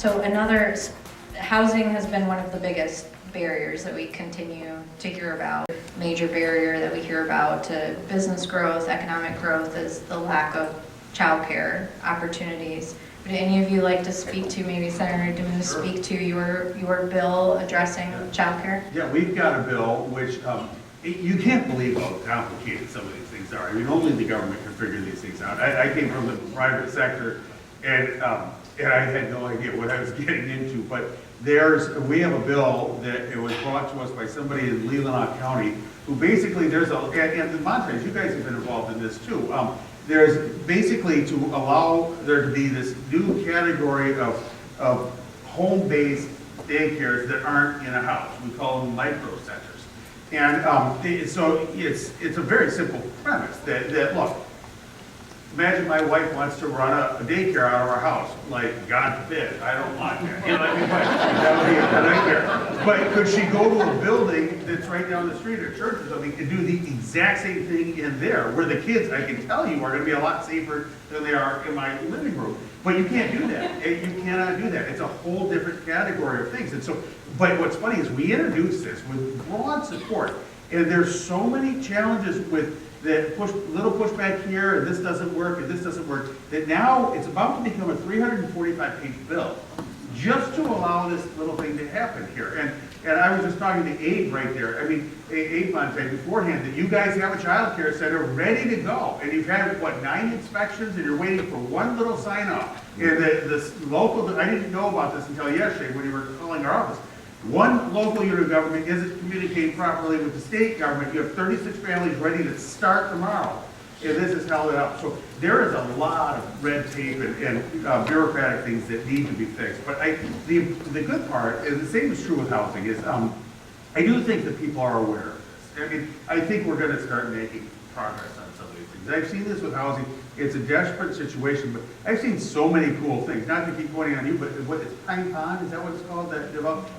So housing has been one of the biggest barriers that we continue to hear about. Major barrier that we hear about to business growth, economic growth is the lack of childcare opportunities. Would any of you like to speak to, maybe Senator Demuth, speak to your bill addressing childcare? Yeah, we've got a bill which, you can't believe how complicated some of these things are. I mean, only the government can figure these things out. I came from the private sector, and I had no idea what I was getting into, but we have a bill that it was brought to us by somebody in Leelanau County, who basically and the Montrez, you guys have been involved in this too. There's basically to allow there to be this new category of home-based daycares that aren't in a house. We call them micro centers. And so it's a very simple premise that look, imagine my wife wants to run a daycare out of our house. Like, God forbid, I don't want that. You know what I mean? That would be a nightmare. But could she go to a building that's right down the street, or church or something, and do the exact same thing in there, where the kids, I can tell you, are going to be a lot safer than they are in my living room. But you can't do that. You cannot do that. It's a whole different category of things. And so, but what's funny is we introduced this with broad support, and there's so many challenges with that little pushback here, and this doesn't work, and this doesn't work, that now it's about to become a 345-page bill just to allow this little thing to happen here. And I was just talking to Abe right there. I mean, Abe Monte beforehand, that you guys have a child care center ready to go, and you've had, what, 9 inspections, and you're waiting for one little sign off. And this local, I didn't know about this until yesterday when you were calling our office. One local unit of government isn't communicating properly with the state government. You have 36 families ready to start tomorrow, and this has held it up. So there is a lot of red tape and bureaucratic things that need to be fixed. But the good part, and the same is true with housing, is I do think that people are aware of this. I mean, I think we're going to start making progress on some of these things. I've seen this with housing. It's a desperate situation, but I've seen so many cool things. Not to keep pointing on you, but what is Pine Pond? Is that what it's called?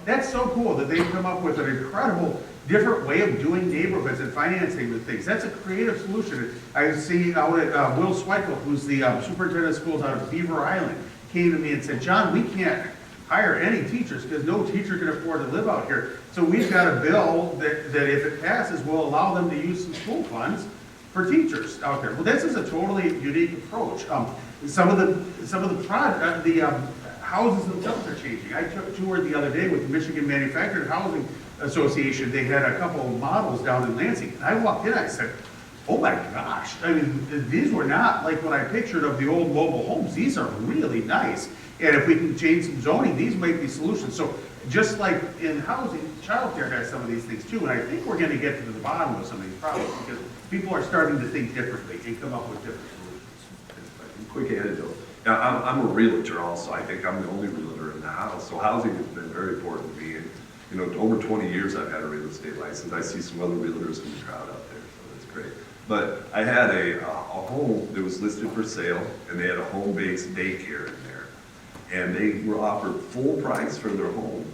That's so cool that they've come up with an incredible, different way of doing neighborhoods and financing with things. That's a creative solution. I see out at Will Sweikel, who's the superintendent of schools out of Beaver Island, came to me and said, John, we can't hire any teachers because no teacher can afford to live out here. So we've got a bill that if it passes will allow them to use some school funds for teachers out there. Well, this is a totally unique approach. Some of the houses themselves are changing. I took a tour the other day with the Michigan Manufactured Housing Association. They had a couple of models down in Lansing. And I walked in, I said, oh my gosh. I mean, these were not like what I pictured of the old mobile homes. These are really nice. And if we can change some zoning, these might be solutions. So just like in housing, childcare has some of these things too. And I think we're going to get to the bottom of some of these problems because people are starting to think differently and come up with different solutions. Quick anecdote. Now, I'm a realtor also. I think I'm the only realtor in the house. So housing has been very important to me. And, you know, over 20 years I've had a real estate license. I see some other realtors in the crowd out there, so that's great. But I had a home that was listed for sale, and they had a home-based daycare in there. And they were offered full price for their home.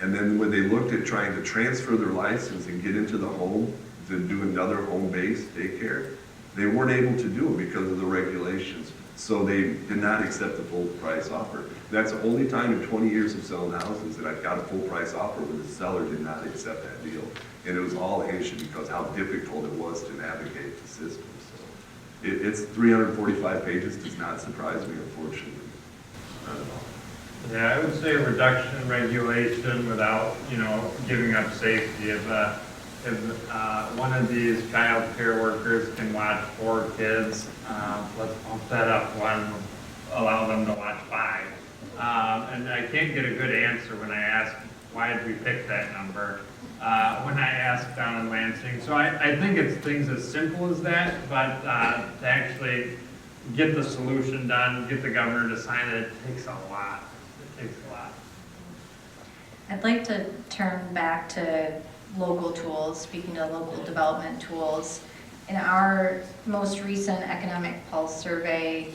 And then when they looked at trying to transfer their license and get into the home to do another home-based daycare, they weren't able to do it because of the regulations. So they did not accept the full price offer. That's the only time in 20 years of selling houses that I've got a full price offer where the seller did not accept that deal. And it was all issue because how difficult it was to navigate the system. So it's 345 pages, does not surprise me, unfortunately. Not at all. Yeah, I would say reduction in regulation without, giving up safety. If one of these child care workers can watch 4 kids, let's bump that up one, allow them to watch 5. And I can't get a good answer when I ask, why did we pick that number? When I ask down in Lansing. So I think it's things as simple as that, but to actually get the solution done, get the governor to sign it, it takes a lot. It takes a lot. I'd like to turn back to local tools, speaking to local development tools. In our most recent Economic Pulse survey,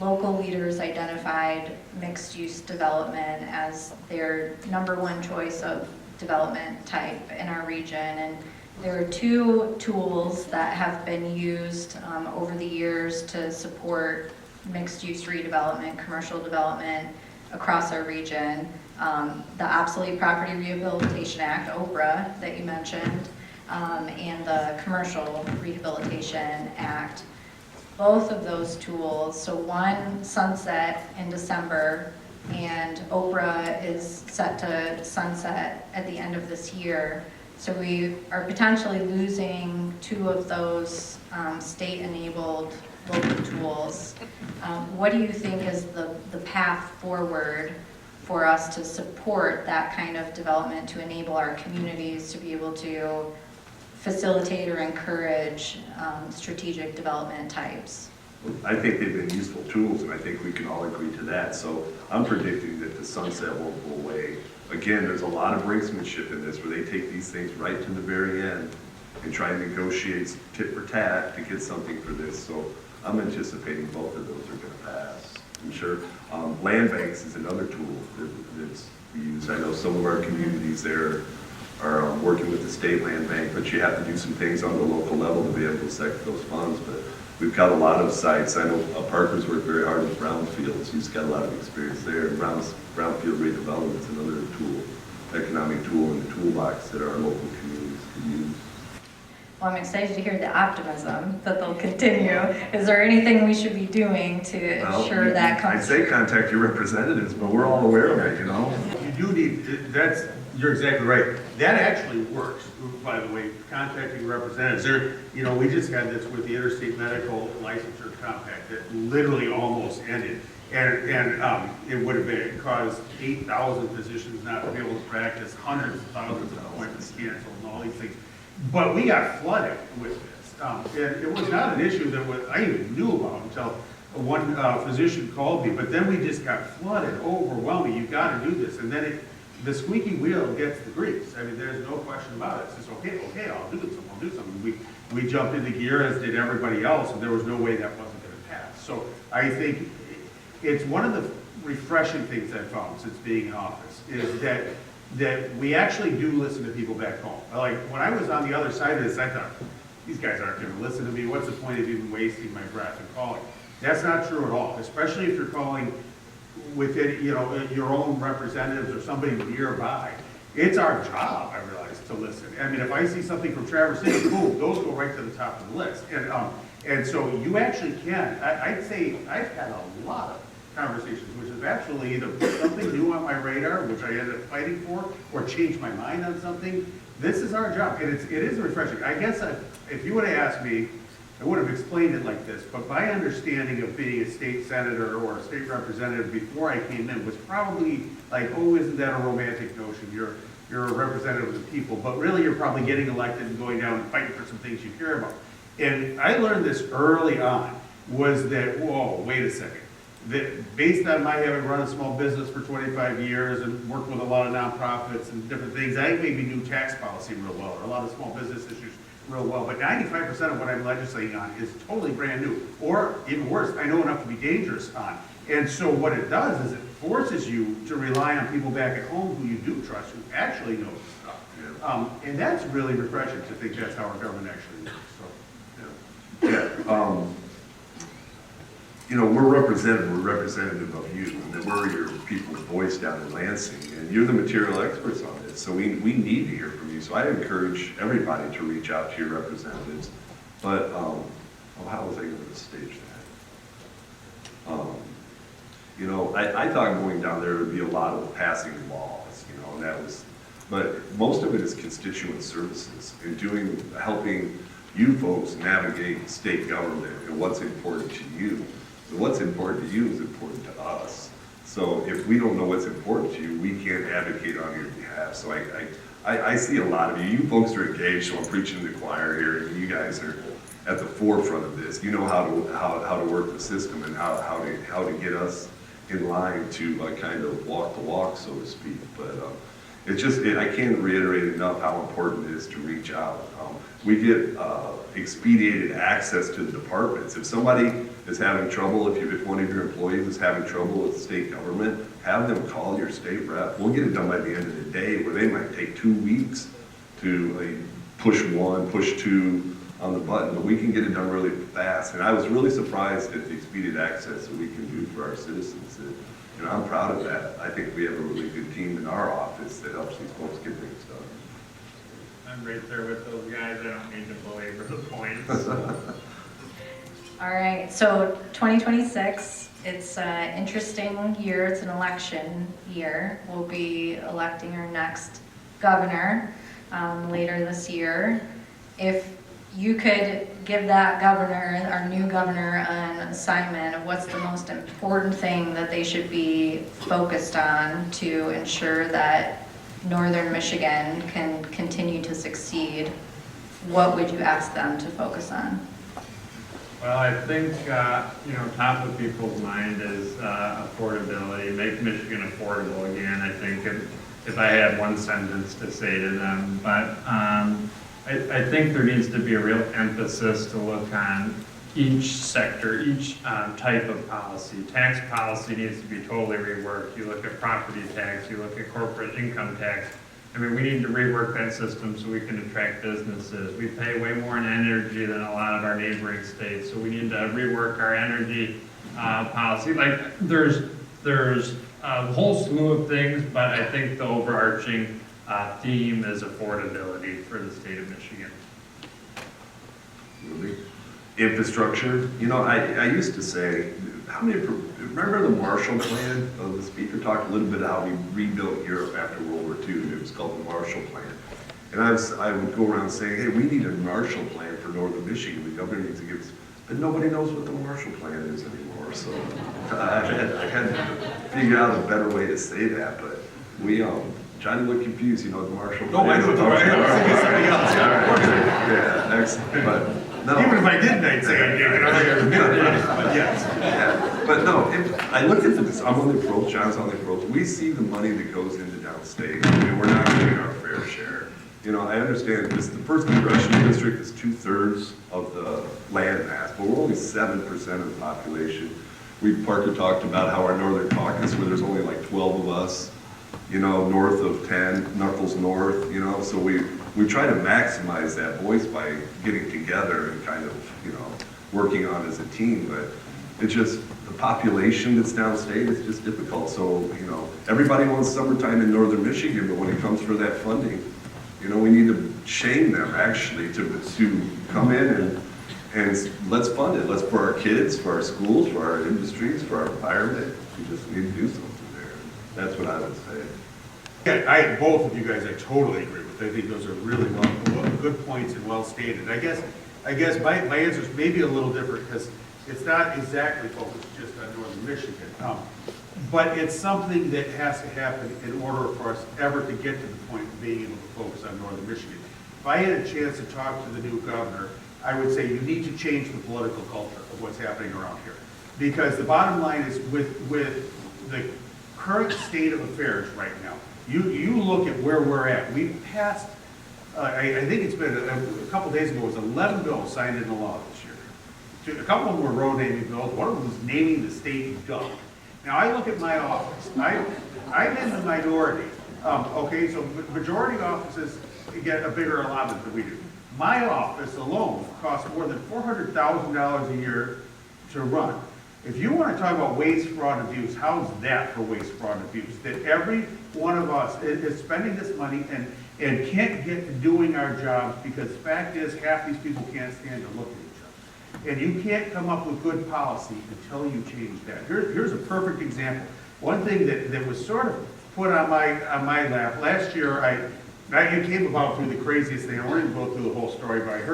local leaders identified mixed-use development as their #1 choice of development type in our region. And there are 2 tools that have been used over the years to support mixed-use redevelopment, commercial development. across our region. The Obsolete Property Rehabilitation Act, OPRA, that you mentioned, and the Commercial Rehabilitation Act. Both of those tools, so one sunset in December, and OPRA is set to sunset at the end of this year. So we are potentially losing two of those state-enabled local tools. What do you think is the path forward for us to support that kind of development, to enable our communities to be able to facilitate or encourage strategic development types? I think they've been useful tools, and I think we can all agree to that. So I'm predicting that the sunset won't go away. Again, there's a lot of brinksmanship in this, where they take these things right to the very end and try and negotiate tit for tat to get something for this. So I'm anticipating both of those are going to pass. I'm sure land banks is another tool that's used. I know some of our communities there are working with the state land bank, but you have to do some things on the local level to be able to select those funds. But we've got a lot of sites. I know Parker's worked very hard with brownfields. He's got a lot of experience there. And brownfield redevelopment is another tool, economic tool in the toolbox that our local communities can use. Well, I'm excited to hear the optimism that they'll continue. Is there anything we should be doing to ensure that comes? I'd say contact your representatives, but we're all aware of it, you know? You do need, you're exactly right. That actually works, by the way, contacting representatives. We just had this with the Interstate Medical Licensure Compact that literally almost ended. And it would have caused 8,000 physicians not to be able to practice, hundreds of thousands of appointments canceled, and all these things. But we got flooded with this. And it was not an issue that I even knew about until one physician called me. But then we just got flooded, overwhelming. You got to do this. And then the squeaky wheel gets the grease. I mean, there's no question about it. It's just, okay, I'll do something. We jumped into gear, as did everybody else, and there was no way that wasn't going to pass. So I think it's one of the refreshing things I've found since being in office is that we actually do listen to people back home. Like, when I was on the other side of this, I thought, these guys aren't going to listen to me. What's the point of even wasting my breath and calling? That's not true at all, especially if you're calling within, your own representatives or somebody nearby. It's our job, I realize, to listen. I mean, if I see something from Traverse City, boom, those go right to the top of the list. And so you actually can. I'd say I've had a lot of conversations, which is actually either put something new on my radar, which I ended up fighting for, or changed my mind on something. This is our job, and it is refreshing. I guess if you would have asked me, I would have explained it like this, but my understanding of being a state senator or a state representative before I came in was probably like, oh, isn't that a romantic notion? You're a representative of the people, but really you're probably getting elected and going down and fighting for some things you care about. And I learned this early on, was that, whoa, wait a second. That based on my having run a small business for 25 years and worked with a lot of nonprofits and different things, I maybe knew tax policy real well, or a lot of small business issues real well, but 95% of what I'm legislating on is totally brand new, or even worse, I know enough to be dangerous on. And so what it does is it forces you to rely on people back at home who you do trust, who actually know this stuff. And that's really refreshing to think that's how our government actually works. So, We're representative of you, and we're your people's voice down in Lansing, and you're the material experts on this, so we need to hear from you. So I encourage everybody to reach out to your representatives, but, how was I going to stage that? I thought going down there would be a lot of passing laws, and that was, but most of it is constituent services, and helping you folks navigate state government and what's important to you. What's important to you is important to us. So if we don't know what's important to you, we can't advocate on your behalf. So I see a lot of you. You folks are engaged, so I'm preaching to the choir here, and you guys are at the forefront of this. You know how to work the system and how to get us in line to kind of walk the walk, so to speak. But I can't reiterate enough how important it is to reach out. We get expedited access to the departments. If somebody is having trouble, if one of your employees is having trouble with state government, have them call your state rep. We'll get it done by the end of the day, where they might take 2 weeks to push 1, push 2 on the button, but we can get it done really fast. And I was really surprised at the expedited access that we can do for our citizens. You know, I'm proud of that. I think we have a really good team in our office that helps these folks get things done. I'm right there with those guys. I don't need to belabor the points. All right, so 2026, it's an interesting year. It's an election year. We'll be electing our next governor later this year. If you could give that governor, our new governor, an assignment of what's the most important thing that they should be focused on to ensure that Northern Michigan can continue to succeed, what would you ask them to focus on? Well, I think, top of people's mind is affordability, make Michigan affordable again. I think if I had one sentence to say to them, but I think there needs to be a real emphasis to look on each sector, each type of policy. Tax policy needs to be totally reworked. You look at property tax, you look at corporate income tax. I mean, we need to rework that system so we can attract businesses. We pay way more in energy than a lot of our neighboring states, so we need to rework our energy policy. Like, there's a whole slew of things, but I think the overarching theme is affordability for the state of Michigan. Really? Infrastructure, I used to say, remember the Marshall Plan? The speaker talked a little bit how we rebuilt Europe after World War II. It was called the Marshall Plan. And I would go around saying, hey, we need a Marshall Plan for Northern Michigan. The governor needs to give us, but nobody knows what the Marshall Plan is anymore. So I had to figure out a better way to say that, but we, Johnny looked confused, the Marshall Plan. No, I know, I was thinking something else. Yeah, excellent, but no. Even if I didn't, I'd say I did, but yes. Yeah, but no, I look at this, I'm on the approach, John's on the approach, we see the money that goes into downstate. I mean, we're not getting our fair share. I understand this, the first congressional district is 2/3 of the land mass, but we're only 7% of the population. Parker talked about how our Northern Caucus, where there's only like 12 of us, north of 10, Knuckles North, so we try to maximize that voice by getting together and kind of, working on as a team, but it's just the population that's downstate is just difficult. So, everybody wants summertime in Northern Michigan, but when it comes for that funding, we need to shame them actually to come in and let's fund it. Let's, for our kids, for our schools, for our industries, for our environment, we just need to do something there. That's what I would say. Yeah, both of you guys, I totally agree with. I think those are really good points and well stated. I guess my answer is maybe a little different because it's not exactly focused just on Northern Michigan. But it's something that has to happen in order for us ever to get to the point of being able to focus on Northern Michigan. If I had a chance to talk to the new governor, I would say you need to change the political culture of what's happening around here. Because the bottom line is with the current state of affairs right now, you look at where we're at. We've passed, I think it's been a couple days ago, it was 11 bills signed into law this year. A couple of them were road naming bills. One of them was naming the state dump. Now, I look at my office. I'm in the minority. Okay, so majority offices get a bigger allotment than we do. My office alone costs more than $400,000 a year to run. If you want to talk about waste, fraud, and abuse, how's that for waste, fraud, and abuse? That every one of us is spending this money and can't get to doing our jobs because the fact is half these people can't stand to look at each other. And you can't come up with good policy until you change that. Here's a perfect example. One thing that was sort of put on my lap last year, it came about through the craziest thing. I won't even go through the whole story, but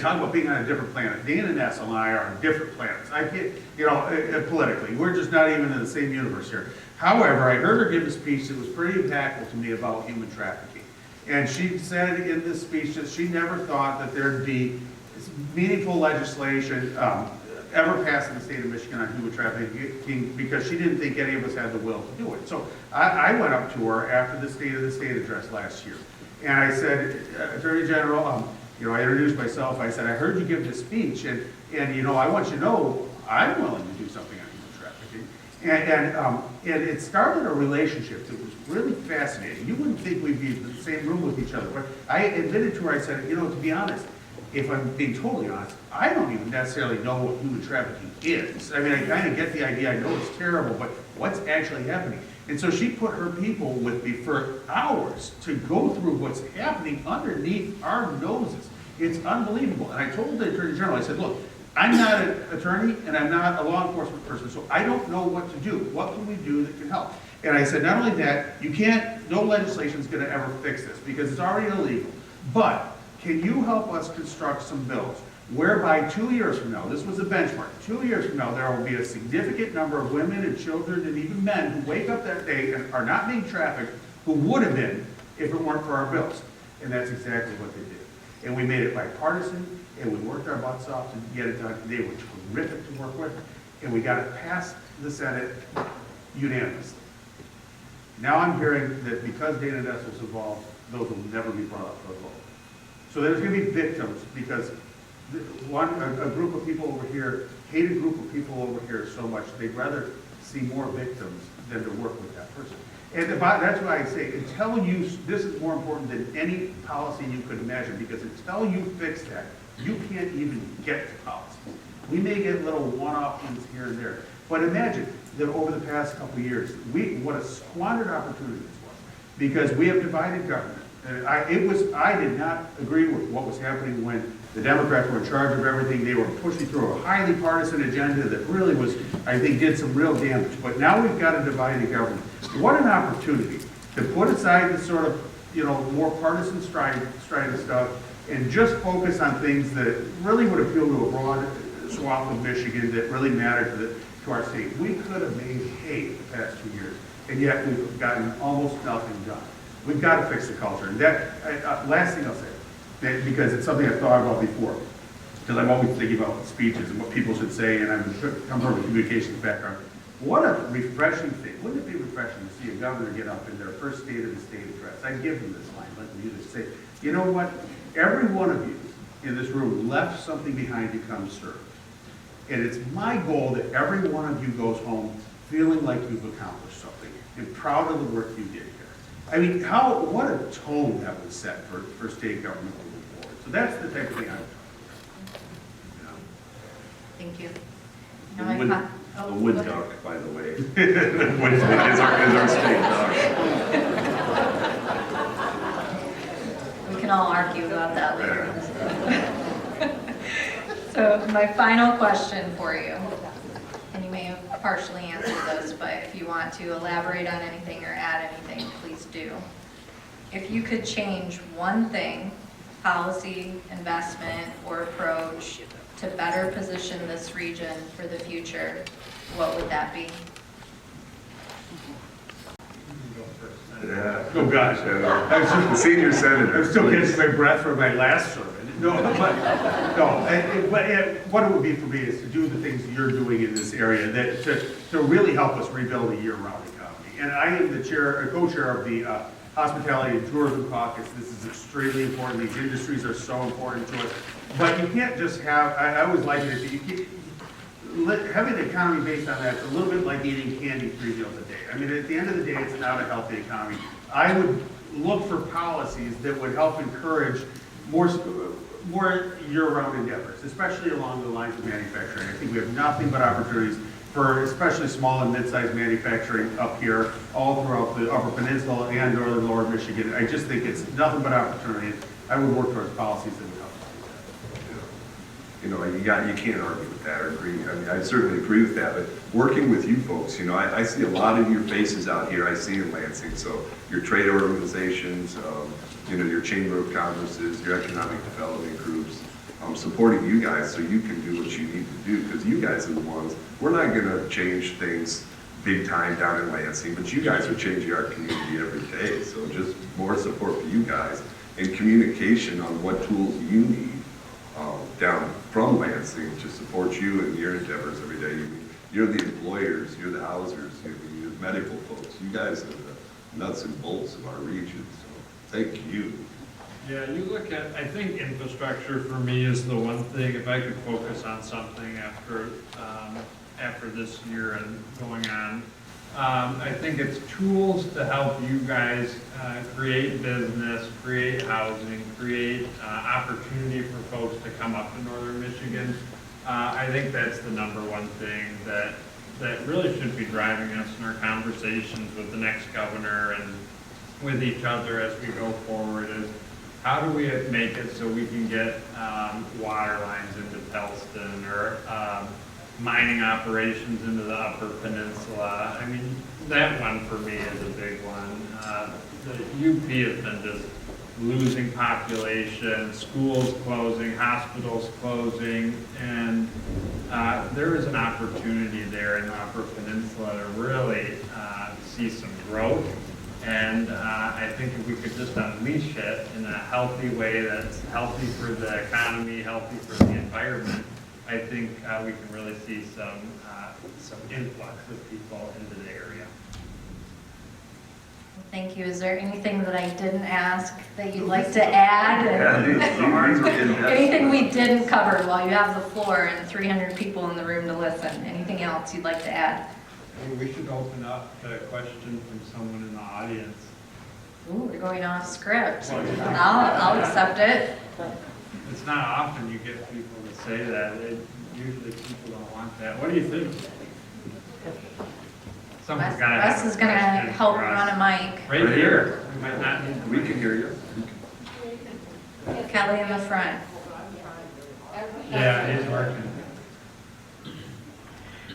talk about being on a different planet. Dan and Ness and I are on different planets. I get, politically, we're just not even in the same universe here. However, I heard her give a speech that was pretty impactful to me about human trafficking. And she said in this speech that she never thought that there'd be meaningful legislation ever passed in the state of Michigan on human trafficking because she didn't think any of us had the will to do it. So I went up to her after the State of the State address last year. And I said, Attorney General, I introduced myself. I said, I heard you give this speech, and I want you to know I'm willing to do something on human trafficking. And it started a relationship that was really fascinating. You wouldn't think we'd be in the same room with each other, but I admitted to her, I said, to be honest, if I'm being totally honest, I don't even necessarily know what human trafficking is. I mean, I kind of get the idea. I know it's terrible, but what's actually happening. And so she put her people with me for hours to go through what's happening underneath our noses. It's unbelievable. And I told the Attorney General, I said, look, I'm not an attorney and I'm not a law enforcement person, so I don't know what to do. What can we do that can help? And I said, not only that, no legislation is going to ever fix this because it's already illegal. But can you help us construct some bills whereby 2 years from now, this was a benchmark, 2 years from now, there will be a significant number of women and children and even men who wake up that day and are not being trafficked who would have been if it weren't for our bills. And that's exactly what they did. And we made it bipartisan, and we worked our butts off to get it done. They were terrific to work with, and we got it past the Senate unanimously. Now I'm hearing that because Dana Ness was involved, those will never be brought up for a vote. So there's going to be victims because a group of people over here hate a group of people over here so much, they'd rather see more victims than to work with that person. And that's why I say, until this is more important than any policy you could imagine, because until you fix that, you can't even get to policy. We may get little one-off things here and there, but imagine that over the past couple of years, what a squandered opportunity this was, because we have divided government. I did not agree with what was happening when the Democrats were in charge of everything. They were pushing through a highly partisan agenda that really was, I think, did some real damage. But now we've got a divided government. What an opportunity to put aside the sort of, more partisan stride stuff and just focus on things that really would appeal to a broad swath of Michigan that really matter to our state. We could have made hay the past 2 years, and yet we've gotten almost nothing done. We've got to fix the culture. And that, last thing I'll say, because it's something I've thought about before, because I'm always thinking about speeches and what people should say, and I'm from a communications background. What a refreshing thing. Wouldn't it be refreshing to see a governor get up in their first State of the State address? I'd give them this line, let them use it, say, you know what? Every one of you in this room left something behind to come serve. And it's my goal that every one of you goes home feeling like you've accomplished something and proud of the work you did here. I mean, what a tone that would set for state government moving forward. So that's the type of thing I would talk about. Thank you. The wood duck, by the way. is our state duck. We can all argue about that later. So my final question for you, and you may have partially answered this, but if you want to elaborate on anything or add anything, please do. If you could change one thing, policy, investment, or approach to better position this region for the future, what would that be? Yeah. Oh, gosh. The senior senator. I'm still catching my breath from my last sermon. What it would be for me is to do the things you're doing in this area to really help us rebuild a year-round economy. And I am the co-chair of the Hospitality and Tourism Caucus. This is extremely important. These industries are so important to us. But you can't just have, I always like it, having an economy based on that, it's a little bit like eating candy 3 meals a day. I mean, at the end of the day, it's not a healthy economy. I would look for policies that would help encourage more year-round endeavors, especially along the lines of manufacturing. I think we have nothing but opportunities for especially small and mid-sized manufacturing up here, all throughout the Upper Peninsula and northern Lower Michigan. I just think it's nothing but opportunity. I would work towards policies that would help us do that. You can't argue with that or agree. I mean, I certainly agree with that, but working with you folks, I see a lot of your faces out here. I see in Lansing, so your trade organizations, your Chamber of Commerce's, your economic development groups, supporting you guys so you can do what you need to do, because you guys are the ones, we're not going to change things big time down in Lansing, but you guys are changing our community every day, so just more support for you guys and communication on what tools you need down from Lansing to support you in your endeavors every day. You're the employers, you're the housers, you're the medical folks, you guys are the nuts and bolts of our region, so thank you. Yeah, you look at, I think infrastructure for me is the one thing, if I could focus on something after this year and going on, I think it's tools to help you guys create business, create housing, create opportunity for folks to come up to Northern Michigan. I think that's the number one thing that that really should be driving us in our conversations with the next governor and with each other as we go forward is how do we make it so we can get water lines into Pellston or mining operations into the Upper Peninsula. I mean, that one for me is a big one. The UP has been just losing population, schools closing, hospitals closing, and there is an opportunity there in the Upper Peninsula to really see some growth. And I think if we could just unleash it in a healthy way that's healthy for the economy, healthy for the environment, I think we can really see some influx of people into the area. Thank you. Is there anything that I didn't ask that you'd like to add? Yeah, these are getting Anything we didn't cover while you have the floor and 300 people in the room to listen? Anything else you'd like to add? We should open up to a question from someone in the audience. Ooh, we're going off script. I'll accept it. It's not often you get people to say that. Usually people don't want that. What do you think? Someone's got to Wes is going to help run a mic. Right here. We might not need the We mic. can hear you. Kelly in the front. Yeah, he's working.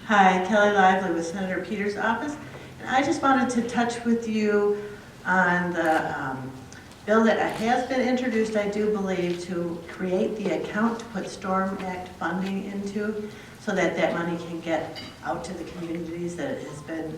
Hi, Kelly Lively with Senator Peters' office. And I just wanted to touch with you on the bill that has been introduced, I do believe, to create the account to put Storm Act funding into so that that money can get out to the communities that it has been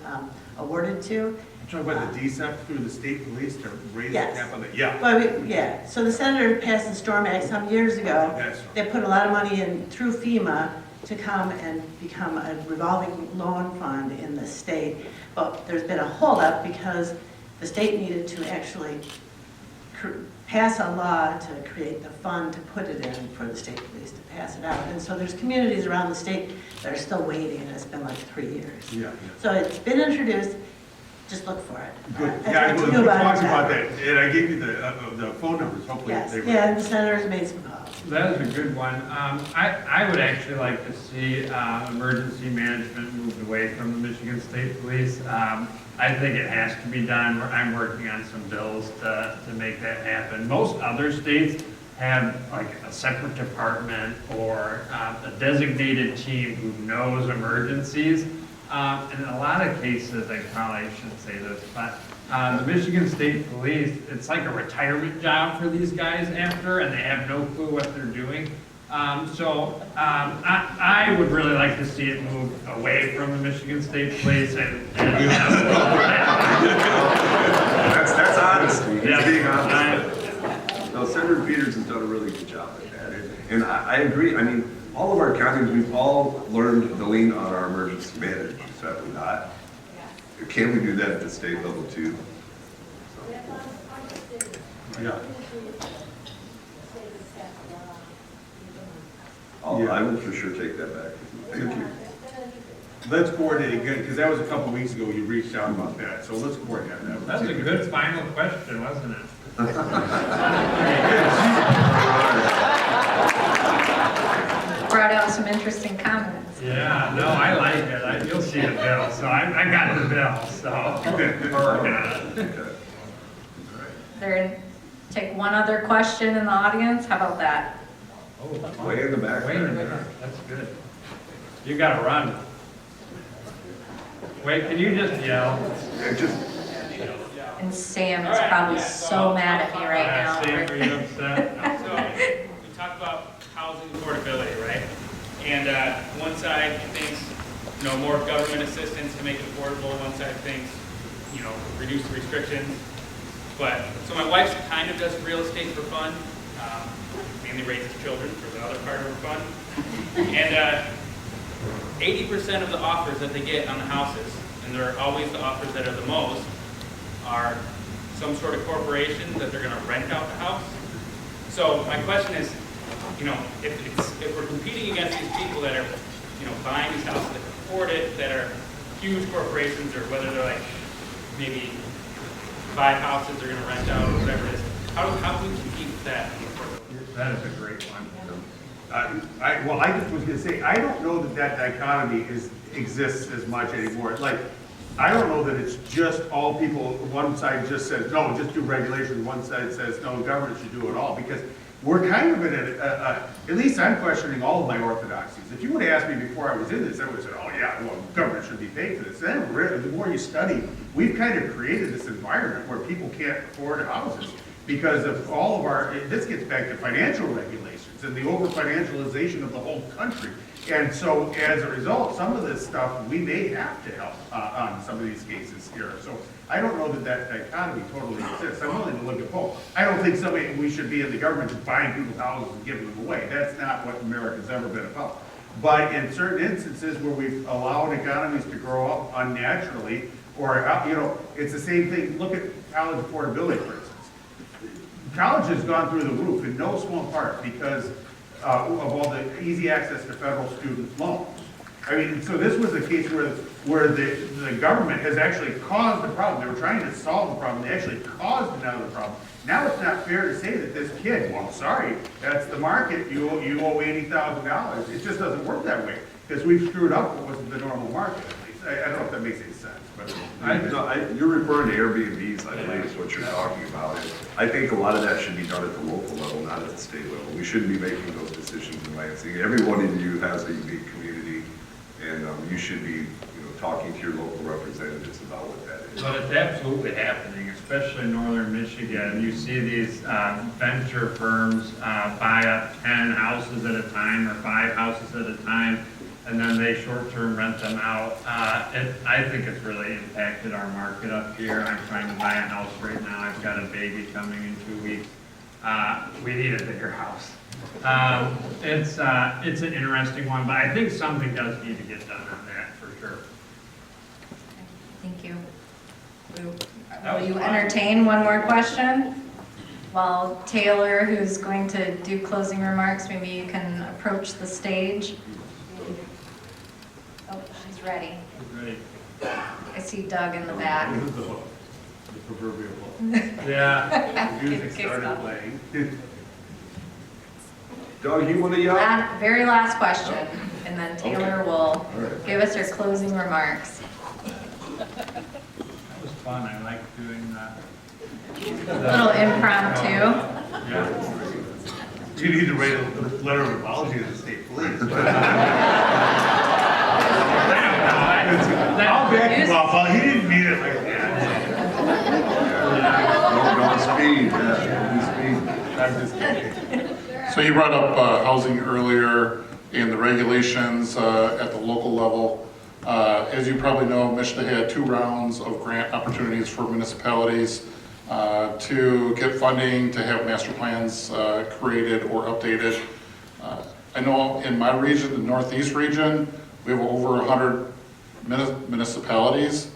awarded to. Talking about the DSEP through the state police to raise the Yes. cap on the, yeah. Well, yeah, so the senator passed the Storm Act some years ago. That's They put a lot of money in through FEMA to come and become a revolving loan fund in the state. But there's been a holdup because the state needed to actually pass a law to create the fund to put it in for the state police to pass it out. And so there's communities around the state that are still waiting, and it's been like 3 years. Yeah. So it's been introduced, just look for it. Good. I Yeah, talked to we you about talked it. about that, and I gave you the phone numbers, hopefully. Yes, they were- yeah, and the senator's made some calls. That is a good one. I would actually like to see emergency management moved away from the Michigan State Police. I think it has to be done. I'm working on some bills to make that happen. Most other states have like a separate department or a designated team who knows emergencies. In a lot of cases, I probably shouldn't say this, but the Michigan State Police, it's like a retirement job for these guys after, and they have no clue what they're doing. I would really like to see it move away from the Michigan State Police and That's honesty. He's Yeah. being honest. No, Senator Peters has done a really good job at that. And I agree. I mean, all of our counties, we've all learned to lean on our emergency managers, have we not? Can we do that at the state level too? Yeah. I will for sure take that back. Thank you. Let's coordinate again, because that was a couple weeks ago you reached out about that, so let's coordinate that. That was a good final question, wasn't it? Brought out some interesting comments. Yeah, no, I like it. You'll see the bill, so I got the bill, so we're working on it. There, take one other question in the audience. How about that? Way in the back. Wait a minute, that's good. You gotta run. Wait, can you just yell? Yeah, just, And Sam is probably so mad at me right now. Sam, are you upset? So, we talk about housing affordability, right? And one side thinks, more government assistance to make it affordable. One side thinks, reduce the restrictions. But, so my wife kind of does real estate for fun, mainly raises children for the other part of her fun. And 80% of the offers that they get on the houses, and they're always the offers that are the most, are some sort of corporation that they're going to rent out the house. So my question is, if we're competing against these people that are, buying these houses that can afford it, that are huge corporations, or whether they're like maybe 5 houses they're going to rent out or whatever it is, how do we compete with that? That is a great one. Well, I just was gonna say, I don't know that that dichotomy exists as much anymore. Like, I don't know that it's just all people, one side just says, no, just do regulation, one side says, no, government should do it all, because we're kind of in at least I'm questioning all of my orthodoxies. If you would have asked me before I was in this, I would have said, oh yeah, well, government should be paid for this. Then really, the more you study, we've kind of created this environment where people can't afford houses because of all of our, this gets back to financial regulations and the over-financialization of the whole country. And so as a result, some of this stuff, we may have to help on some of these cases here. So I don't know that that dichotomy totally exists. I'm willing to look at both. I don't think we should be in the government just buying people's houses and giving them away. That's not what America's ever been about. But in certain instances where we've allowed economies to grow up unnaturally, or, it's the same thing. Look at college affordability, for instance. College has gone through the roof in no small part because of all the easy access to federal student loans. I mean, so this was a case where the government has actually caused the problem. They were trying to solve the problem. They actually caused another problem. Now it's not fair to say that this kid, well, sorry, that's the market. You owe $80,000. It just doesn't work that way because we've screwed up what was the normal market, at least. I don't know if that makes any sense. But You're referring to Airbnbs, I believe is what you're talking about. I think a lot of that should be done at the local level, not at the state level. We shouldn't be making those decisions in Lansing. Every one of you has a unique community, and you should be, talking to your local representatives about what that is. But it's absolutely happening, especially in Northern Michigan. You see these venture firms buy up 10 houses at a time or 5 houses at a time, and then they short-term rent them out. I think it's really impacted our market up here. I'm trying to buy a house right now. I've got a baby coming in 2 weeks. We need a bigger house. It's an interesting one, but I think something does need to get done on that for sure. Thank you. Will you entertain one more question? While Taylor, who's going to do closing remarks, maybe you can approach the stage. Oh, she's ready. Ready. I see Doug in the back. the proverbial Yeah. the music started playing. Doug, you want to yell? Very last question, and then Taylor will give us her closing remarks. That was fun. I like doing that. A little impromptu. Yeah. You need to write a letter of apology to the state police. I'll back you up. He didn't mean it like that. Don't speed. Don't I'm just kidding. So you brought up housing earlier and the regulations at the local level. As you probably know, Michigan had 2 rounds of grant opportunities for municipalities to get funding to have master plans created or updated. I know in my region, the Northeast region, we have over 100 municipalities.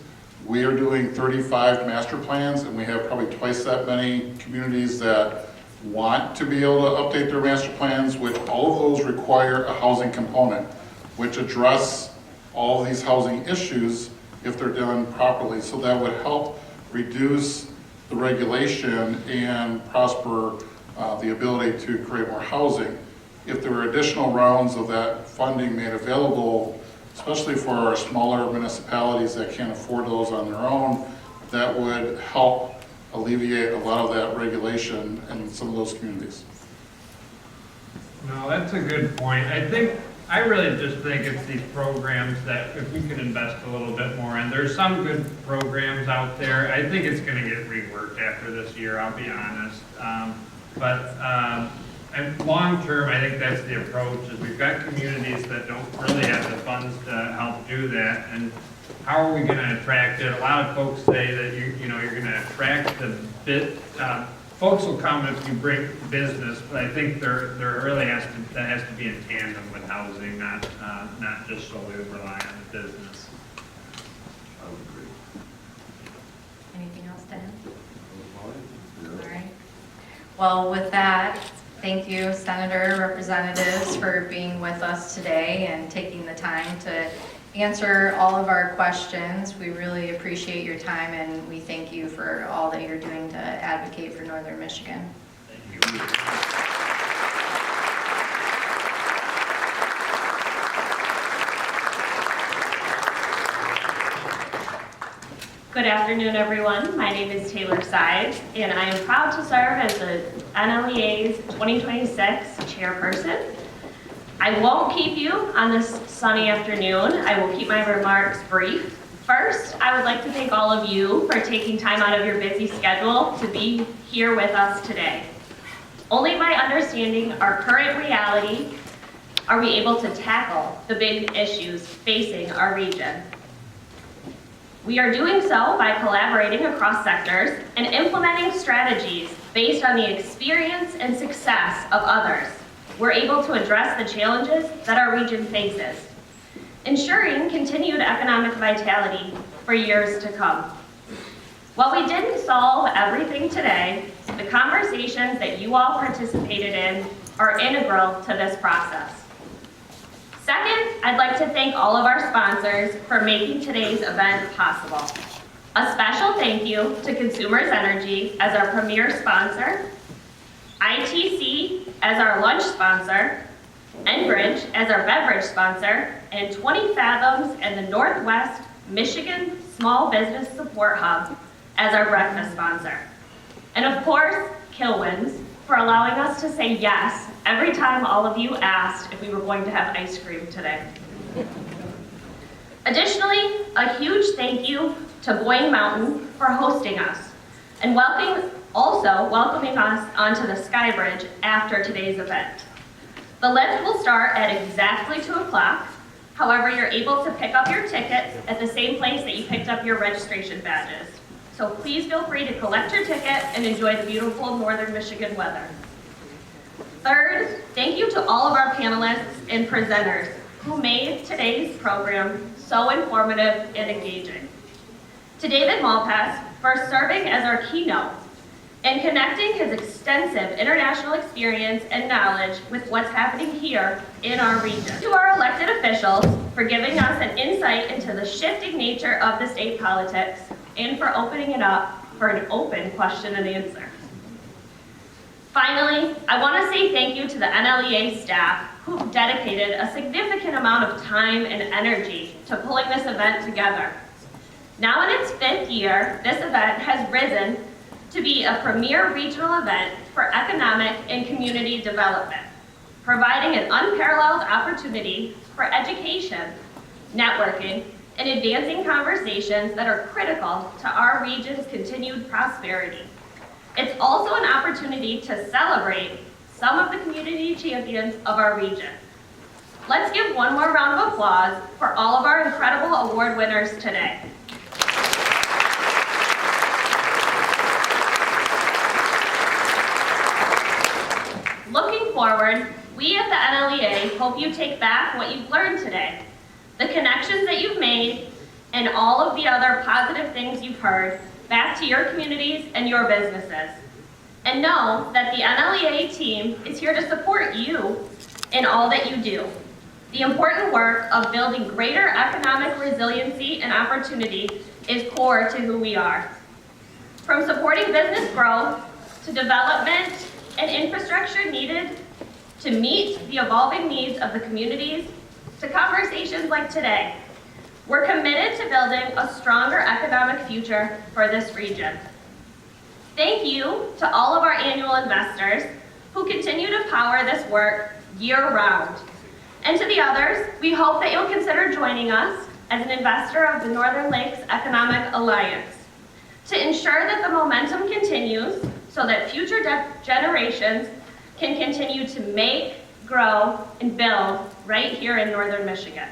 We are doing 35 master plans, and we have probably twice that many communities that want to be able to update their master plans, which all of those require a housing component, which address all of these housing issues if they're done properly. So that would help reduce the regulation and prosper the ability to create more housing. If there were additional rounds of that funding made available, especially for our smaller municipalities that can't afford those on their own, that would help alleviate a lot of that regulation in some of those communities. No, that's a good point. I really just think it's these programs that if we could invest a little bit more in. There's some good programs out there. I think it's going to get reworked after this year, I'll be honest. And long term, I think that's the approach, is we've got communities that don't really have the funds to help do that. And how are we going to attract it? A lot of folks say that you're going to attract the folks will come if you bring business, but I think that has to be in tandem with housing, not just solely rely on the business. Anything else, Dan? All right. Well, with that, thank you, Senator, representatives, for being with us today and taking the time to answer all of our questions. We really appreciate your time, and we thank you for all that you're doing to advocate for Northern Michigan. Thank you. Good afternoon, everyone. My name is Taylor Sides, and I am proud to serve as the NLEA's 2026 chairperson. I won't keep you on this sunny afternoon. I will keep my remarks brief. First, I would like to thank all of you for taking time out of your busy schedule to be here with us today. Only by understanding our current reality are we able to tackle the big issues facing our region. We are doing so by collaborating across sectors and implementing strategies based on the experience and success of others. We're able to address the challenges that our region faces, ensuring continued economic vitality for years to come. While we didn't solve everything today, the conversations that you all participated in are integral to this process. Second, I'd like to thank all of our sponsors for making today's event possible. A special thank you to Consumers Energy as our premier sponsor, ITC as our lunch sponsor, Enbridge as our beverage sponsor, and 20 Fathoms and the Northwest Michigan Small Business Support Hub as our breakfast sponsor. And of course, Kilwins for allowing us to say yes every time all of you asked if we were going to have ice cream today. Additionally, a huge thank you to Boyne Mountain for hosting us and welcoming us onto the Sky Bridge after today's event. The lift will start at exactly 2 o'clock. However, you're able to pick up your tickets at the same place that you picked up your registration badges. So please feel free to collect your ticket and enjoy the beautiful Northern Michigan weather. Third, thank you to all of our panelists and presenters who made today's program so informative and engaging. To David Malpass for serving as our keynote and connecting his extensive international experience and knowledge with what's happening here in our region. To our elected officials for giving us an insight into the shifting nature of the state politics and for opening it up for an open question and answer. Finally, I want to say thank you to the NLEA staff who dedicated a significant amount of time and energy to pulling this event together. Now in its 5th year, this event has risen to be a premier regional event for economic and community development, providing an unparalleled opportunity for education, networking, and advancing conversations that are critical to our region's continued prosperity. It's also an opportunity to celebrate some of the community champions of our region. Let's give one more round of applause for all of our incredible award winners today. Looking forward, we at the NLEA hope you take back what you've learned today, the connections that you've made, and all of the other positive things you've heard back to your communities and your businesses. And know that the NLEA team is here to support you in all that you do. The important work of building greater economic resiliency and opportunity is core to who we are. From supporting business growth to development and infrastructure needed to meet the evolving needs of the communities to conversations like today, we're committed to building a stronger economic future for this region. Thank you to all of our annual investors who continue to power this work year-round. And to the others, we hope that you'll consider joining us as an investor of the Northern Lakes Economic Alliance to ensure that the momentum continues so that future generations can continue to make, grow, and build right here in Northern Michigan.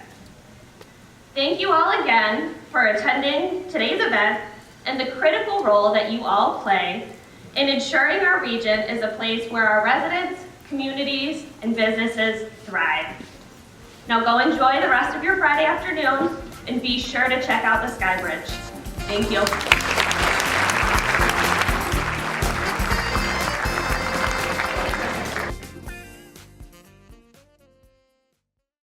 Thank you all again for attending today's event and the critical role that you all play in ensuring our region is a place where our residents, communities, and businesses thrive. Now go enjoy the rest of your Friday afternoon and be sure to check out the Sky Bridge. Thank you.